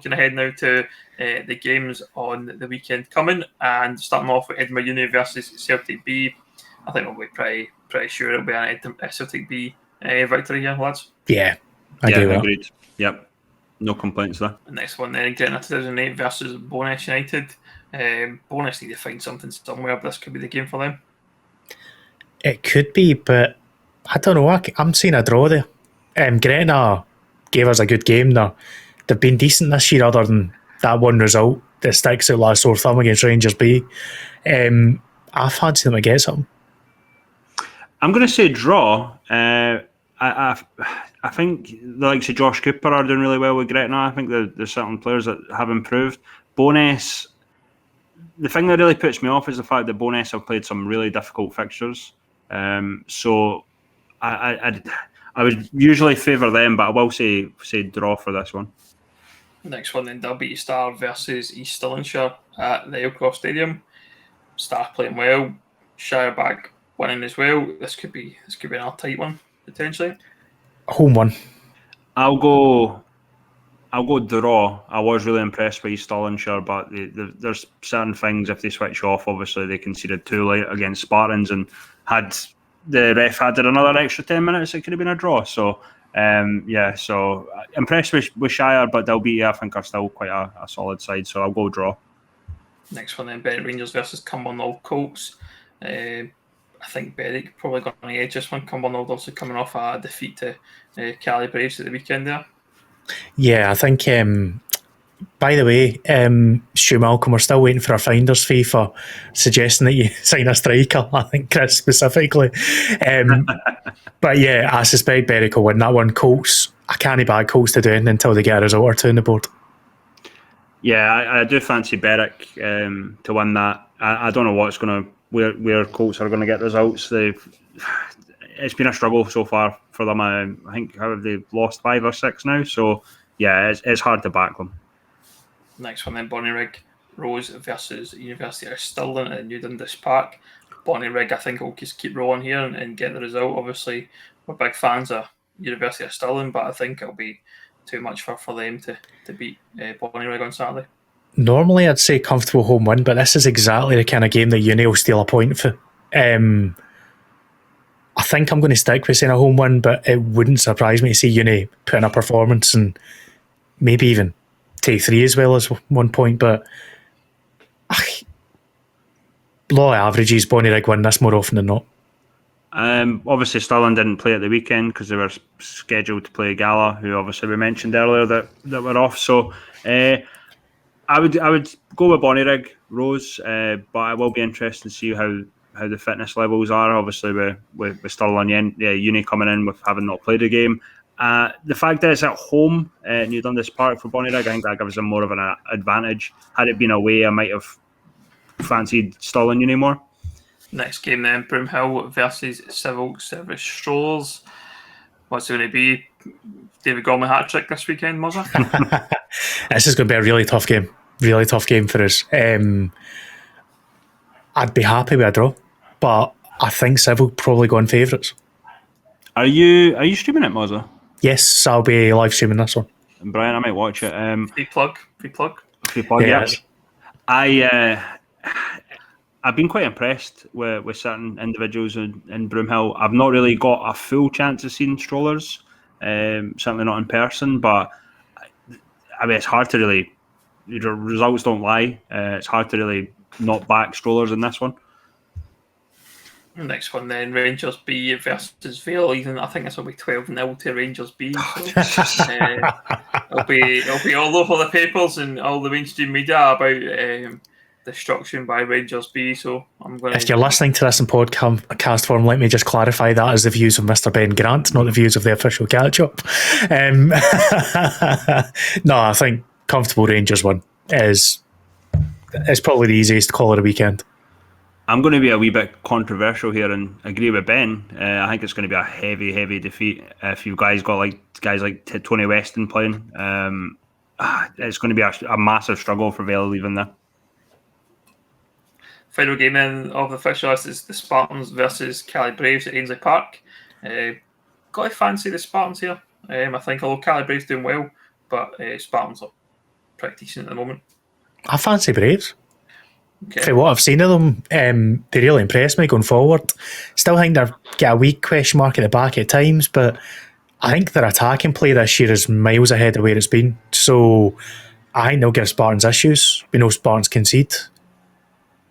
looking ahead now to the games on the weekend coming, and starting off with Edinburgh Uni versus Celtic B. I think we'll be pretty sure it'll be a Celtic B victory here, lads. Yeah, I do. Agreed. Yep, no complaints there. The next one then, Gretna 2008 versus Bowness United. Bowness need to find something somewhere, but this could be the game for them. It could be, but I don't know. I'm seeing a draw there. Gretna gave us a good game there. They've been decent this year, other than that one result that sticks out like a sore thumb against Rangers B. I fancy them to get something. I'm going to say draw. I think the likes of Josh Cooper are doing really well with Gretna. I think there's certain players that have improved. Bowness, the thing that really puts me off is the fact that Bowness have played some really difficult fixtures. So I would usually favour them, but I will say draw for this one. Next one then, Dalbeattie Star versus East Stirlingshire at the Ailcroft Stadium. Star playing well, Shire back winning as well. This could be an tight one potentially. Home one. I'll go draw. I was really impressed with East Stirlingshire, but there's certain things, if they switch off, obviously they conceded 2 late against Spartans, and had the ref had another extra 10 minutes, it could have been a draw. So so impressed with Shire, but Dalbeattie I think are still quite a solid side, so I'll go draw. Next one then, Berwick Rangers versus Cumbernauld Colts. I think Berwick probably got on the edge this one. Cumbernauld also coming off a defeat to Cali Braves at the weekend there. Yeah, I think, by the way, Stu Malcolm, we're still waiting for our finder's fee for suggesting that you sign a striker. I think Chris specifically. But yeah, I suspect Berwick will win that one. Colts, I can't back Colts to do anything until they get a result or two on the board. Yeah, I do fancy Berwick to win that. I don't know what's going to where Colts are going to get results. It's been a struggle so far for them. I think they've lost 5 or 6 now. So yeah, it's hard to back them. Next one then, Bonnyrigg Rose versus University of Stirling at New Dundas Park. Bonnyrigg, I think, will just keep rolling here and get the result. Obviously, we're big fans of University of Stirling, but I think it'll be too much for them to beat Bonnyrigg on Saturday. Normally, I'd say comfortable home win, but this is exactly the kind of game that Uni will steal a point for. I think I'm going to stick with saying a home win, but it wouldn't surprise me to see Uni put in a performance and maybe even take 3 as well as 1 point. But law of averages, Bonnyrigg win this more often than not. Obviously, Stirling didn't play at the weekend because they were scheduled to play Gala, who obviously we mentioned earlier that were off. So I would go with Bonnyrigg Rose, but I will be interested to see how the fitness levels are. Obviously, with Stirling Uni coming in with having not played a game. The fact that it's at home at New Dundas Park for Bonnyrigg, I think that gives them more of an advantage. Had it been away, I might have fancied Stirling Uni more. Next game then, Broomhill versus Civil Service Strollers. What's it going to be? David Gormley hat-trick this weekend, Mozza? This is going to be a really tough game. Really tough game for us. I'd be happy with a draw, but I think Civil probably going favourites. Are you streaming it, Mozza? Yes, I'll be live streaming this one. And Brian, I might watch it. Free plug. Yes. I've been quite impressed with certain individuals in Broomhill. I've not really got a full chance of seeing Strollers, certainly not in person, but I mean, it's hard to really, the results don't lie. It's hard to really not back Strollers in this one. Next one then, Rangers B versus Vale. Even I think this will be 12-0 to Rangers B. So, it'll be all over the papers and all the mainstream media about destruction by Rangers B. So I'm going. If you're listening to this in podcast form, let me just clarify that as the views of Mr. Ben Grant, not the views of the official Catchup. No, I think comfortable Rangers one is probably the easiest call of the weekend. I'm going to be a wee bit controversial here and agree with Ben. I think it's going to be a heavy defeat if you guys got guys like Tony Weston playing. It's going to be a massive struggle for Vale leaving there. Final game in of the fixture list is the Spartans versus Cali Braves at Ainsley Park. Got to fancy the Spartans here. I think although Cali Braves doing well, but Spartans are practicing at the moment? I fancy Braves. Okay. For what I've seen of them, they really impressed me going forward. Still think they've got a wee question mark at the back at times, but I think their attacking play this year is miles ahead of where it's been. So I think they'll give Spartans issues. We know Spartans concede.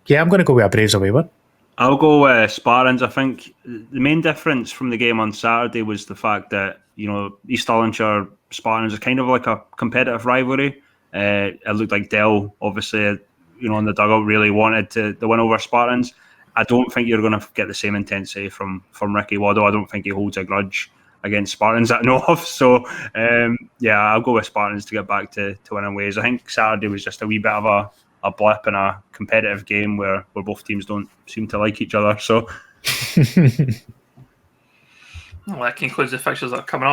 Yeah, I'm going to go with a Braves away win. I'll go Spartans. I think the main difference from the game on Saturday was the fact that, East Stirlingshire Spartans is kind of like a competitive rivalry. It looked like Dell, obviously, in the dugout, really wanted to win over Spartans. I don't think you're going to get the same intensity from Ricky Waddle. I don't think he holds a grudge against Spartans that I know of. So, I'll go with Spartans to get back to winning ways. I think Saturday was just a wee bit of a blip in a competitive game where both teams don't seem to like each other. So, Well, that concludes the fixtures that are coming up.